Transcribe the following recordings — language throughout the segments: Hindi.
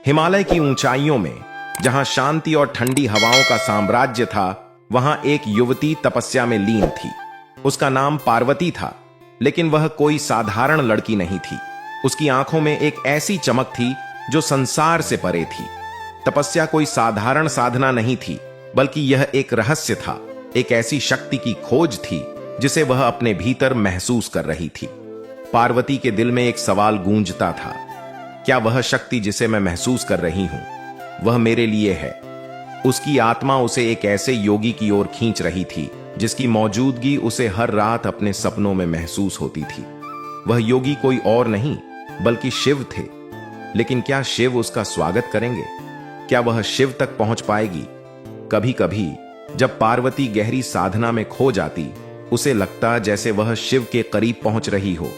हिमालय की ऊंचाइयों में जहां शांति और ठंडी हवाओं का साम्राज्य था, वहां एक युवती तपस्या में लीन थी। उसका नाम पार्वती था, लेकिन वह कोई साधारण लड़की नहीं थी। उसकी आंखों में एक ऐसी चमक थी जो संसार से परे थी। तपस्या कोई साधारण साधना नहीं थी, बल्कि यह एक रहस्य था, एक ऐसी शक्ति की खोज थी जिसे वह अपने भीतर महसूस कर रही थी। पार्वती के दिल में एक सवाल गूंजता था, क्या वह शक्ति जिसे मैं महसूस कर रही हूं वह मेरे लिए है? उसकी आत्मा उसे एक ऐसे योगी की ओर खींच रही थी जिसकी मौजूदगी उसे हर रात अपने सपनों में महसूस होती थी। वह योगी कोई और नहीं बल्कि शिव थे। लेकिन क्या शिव उसका स्वागत करेंगे? क्या वह शिव तक पहुंच पाएगी? कभी कभी जब पार्वती गहरी साधना में खो जाती, उसे लगता जैसे वह शिव के करीब पहुंच रही हो,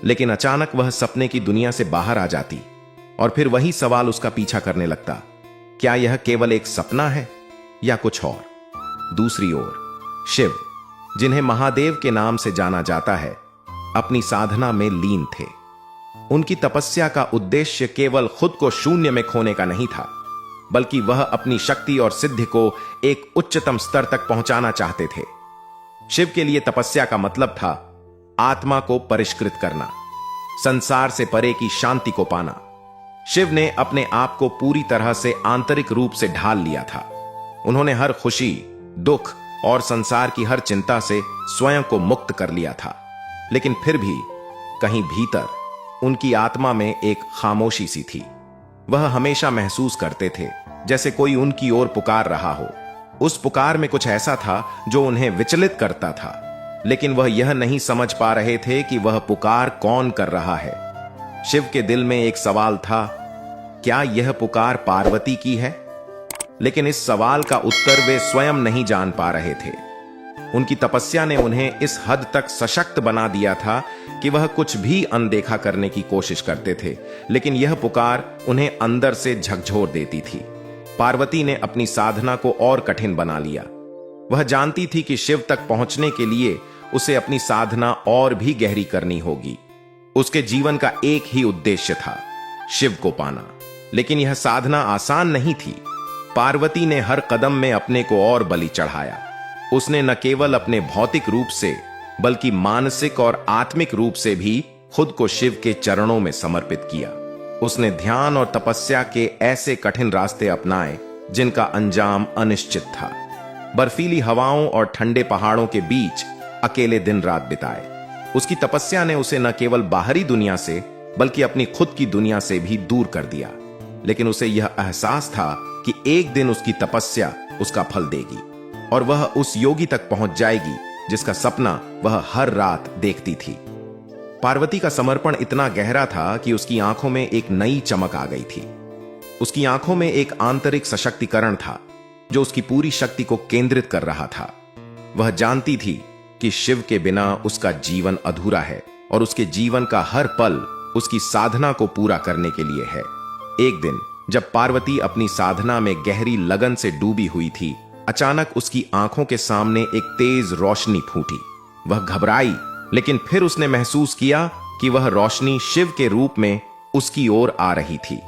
लेकिन अचानक वह सपने की दुनिया से बाहर आ जाती और फिर वही सवाल उसका पीछा करने लगता, क्या यह केवल एक सपना है या कुछ और? दूसरी ओर शिव, जिन्हें महादेव के नाम से जाना जाता है, अपनी साधना में लीन थे। उनकी तपस्या का उद्देश्य केवल खुद को शून्य में खोने का नहीं था, बल्कि वह अपनी शक्ति और सिद्धि को एक उच्चतम स्तर तक पहुंचाना चाहते थे। शिव के लिए तपस्या का मतलब था आत्मा को परिष्कृत करना, संसार से परे की शांति को पाना। शिव ने अपने आप को पूरी तरह से आंतरिक रूप से ढाल लिया था। उन्होंने हर खुशी, दुख और संसार की हर चिंता से स्वयं को मुक्त कर लिया था। लेकिन फिर भी कहीं भीतर उनकी आत्मा में एक खामोशी सी थी। वह हमेशा महसूस करते थे जैसे कोई उनकी ओर पुकार रहा हो। उस पुकार में कुछ ऐसा था जो उन्हें विचलित करता था, लेकिन वह यह नहीं समझ पा रहे थे कि वह पुकार कौन कर रहा है। शिव के दिल में एक सवाल था, क्या यह पुकार पार्वती की है? लेकिन इस सवाल का उत्तर वे स्वयं नहीं जान पा रहे थे। उनकी तपस्या ने उन्हें इस हद तक सशक्त बना दिया था कि वह कुछ भी अनदेखा करने की कोशिश करते थे, लेकिन यह पुकार उन्हें अंदर से झकझोर देती थी। पार्वती ने अपनी साधना को और कठिन बना लिया। वह जानती थी कि शिव तक पहुंचने के लिए उसे अपनी साधना और भी गहरी करनी होगी। उसके जीवन का एक ही उद्देश्य था, शिव को पाना। लेकिन यह साधना आसान नहीं थी। पार्वती ने हर कदम में अपने को और बलि चढ़ाया। उसने न केवल अपने भौतिक रूप से बल्कि मानसिक और आत्मिक रूप से भी खुद को शिव के चरणों में समर्पित किया। उसने ध्यान और तपस्या के ऐसे कठिन रास्ते अपनाए जिनका अंजाम अनिश्चित था। बर्फीली हवाओं और ठंडे पहाड़ों के बीच अकेले दिन रात बिताए। उसकी तपस्या ने उसे न केवल बाहरी दुनिया से बल्कि अपनी खुद की दुनिया से भी दूर कर दिया। लेकिन उसे यह एहसास था कि एक दिन उसकी तपस्या उसका फल देगी और वह उस योगी तक पहुंच जाएगी जिसका सपना वह हर रात देखती थी। पार्वती का समर्पण इतना गहरा था कि उसकी आंखों में एक नई चमक आ गई थी। उसकी आंखों में एक आंतरिक सशक्तिकरण था जो उसकी पूरी शक्ति को केंद्रित कर रहा था। वह जानती थी कि शिव के बिना उसका जीवन अधूरा है और उसके जीवन का हर पल उसकी साधना को पूरा करने के लिए है। एक दिन जब पार्वती अपनी साधना में गहरी लगन से डूबी हुई थी, अचानक उसकी आंखों के सामने एक तेज रोशनी फूटी। वह घबराई, लेकिन फिर उसने महसूस किया कि वह रोशनी शिव के रूप में उसकी ओर आ रही थी।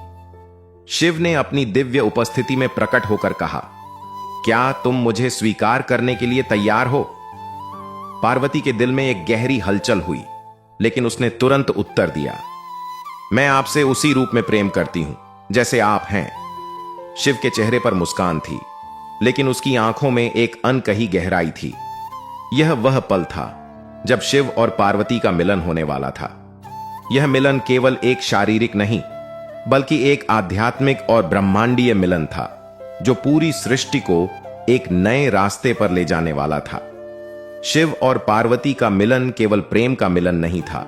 शिव ने अपनी दिव्य उपस्थिति में प्रकट होकर कहा, क्या तुम मुझे स्वीकार करने के लिए तैयार हो? पार्वती के दिल में एक गहरी हलचल हुई, लेकिन उसने तुरंत उत्तर दिया, मैं आपसे उसी रूप में प्रेम करती हूं जैसे आप हैं। शिव के चेहरे पर मुस्कान थी, लेकिन उसकी आंखों में एक अनकही गहराई थी। यह वह पल था जब शिव और पार्वती का मिलन होने वाला था। यह मिलन केवल एक शारीरिक नहीं, बल्कि एक आध्यात्मिक और ब्रह्मांडीय मिलन था जो पूरी सृष्टि को एक नए रास्ते पर ले जाने वाला था। शिव और पार्वती का मिलन केवल प्रेम का मिलन नहीं था,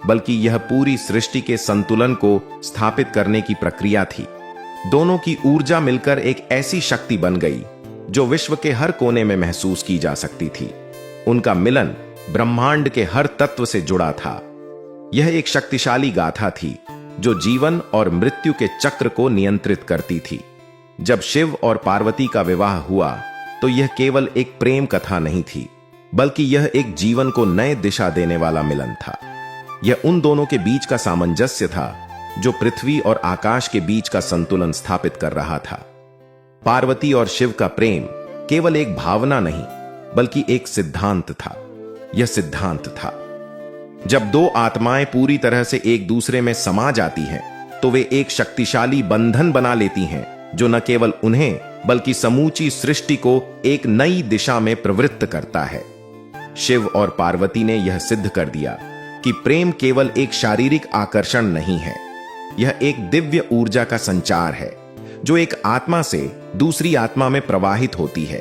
बल्कि यह पूरी सृष्टि के संतुलन को स्थापित करने की प्रक्रिया थी। दोनों की ऊर्जा मिलकर एक ऐसी शक्ति बन गई जो विश्व के हर कोने में महसूस की जा सकती थी। उनका मिलन ब्रह्मांड के हर तत्व से जुड़ा था। यह एक शक्तिशाली गाथा थी जो जीवन और मृत्यु के चक्र को नियंत्रित करती थी। जब शिव और पार्वती का विवाह हुआ तो यह केवल एक प्रेम कथा नहीं थी, बल्कि यह एक जीवन को नए दिशा देने वाला मिलन था। यह उन दोनों के बीच का सामंजस्य था जो पृथ्वी और आकाश के बीच का संतुलन स्थापित कर रहा था। पार्वती और शिव का प्रेम केवल एक भावना नहीं बल्कि एक सिद्धांत था। यह सिद्धांत था, जब दो आत्माएं पूरी तरह से एक दूसरे में समा जाती हैं तो वे एक शक्तिशाली बंधन बना लेती हैं जो न केवल उन्हें बल्कि समूची सृष्टि को एक नई दिशा में प्रवृत्त करता है। शिव और पार्वती ने यह सिद्ध कर दिया कि प्रेम केवल एक शारीरिक आकर्षण नहीं है, यह एक दिव्य ऊर्जा का संचार है जो एक आत्मा से दूसरी आत्मा में प्रवाहित होती है।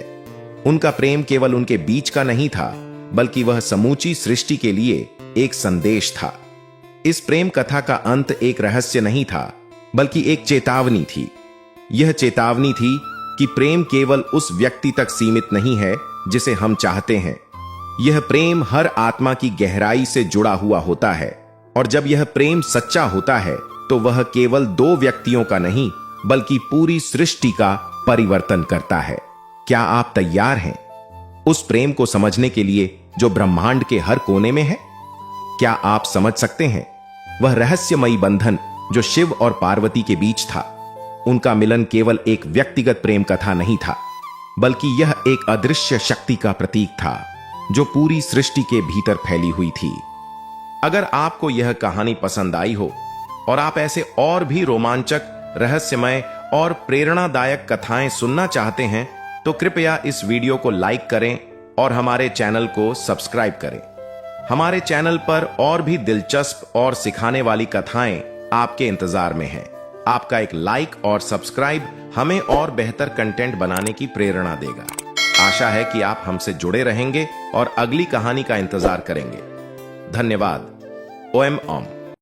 उनका प्रेम केवल उनके बीच का नहीं था बल्कि वह समूची सृष्टि के लिए एक संदेश था। इस प्रेम कथा का अंत एक रहस्य नहीं था बल्कि एक चेतावनी थी। यह चेतावनी थी कि प्रेम केवल उस व्यक्ति तक सीमित नहीं है जिसे हम चाहते हैं। यह प्रेम हर आत्मा की गहराई से जुड़ा हुआ होता है, और जब यह प्रेम सच्चा होता है तो वह केवल दो व्यक्तियों का नहीं बल्कि पूरी सृष्टि का परिवर्तन करता है। क्या आप तैयार हैं उस प्रेम को समझने के लिए जो ब्रह्मांड के हर कोने में है? क्या आप समझ सकते हैं वह रहस्यमयी बंधन जो शिव और पार्वती के बीच था? उनका मिलन केवल एक व्यक्तिगत प्रेम कथा नहीं था बल्कि यह एक अदृश्य शक्ति का प्रतीक था जो पूरी सृष्टि के भीतर फैली हुई थी। अगर आपको यह कहानी पसंद आई हो और आप ऐसे और भी रोमांचक, रहस्यमय और प्रेरणादायक कथाएं सुनना चाहते हैं तो कृपया इस वीडियो को लाइक करें और हमारे चैनल को सब्सक्राइब करें। हमारे चैनल पर और भी दिलचस्प और सिखाने वाली कथाएं आपके इंतजार में हैं। आपका एक लाइक और सब्सक्राइब हमें और बेहतर कंटेंट बनाने की प्रेरणा देगा। आशा है कि आप हमसे जुड़े रहेंगे और अगली कहानी का इंतजार करेंगे। धन्यवाद। ओम।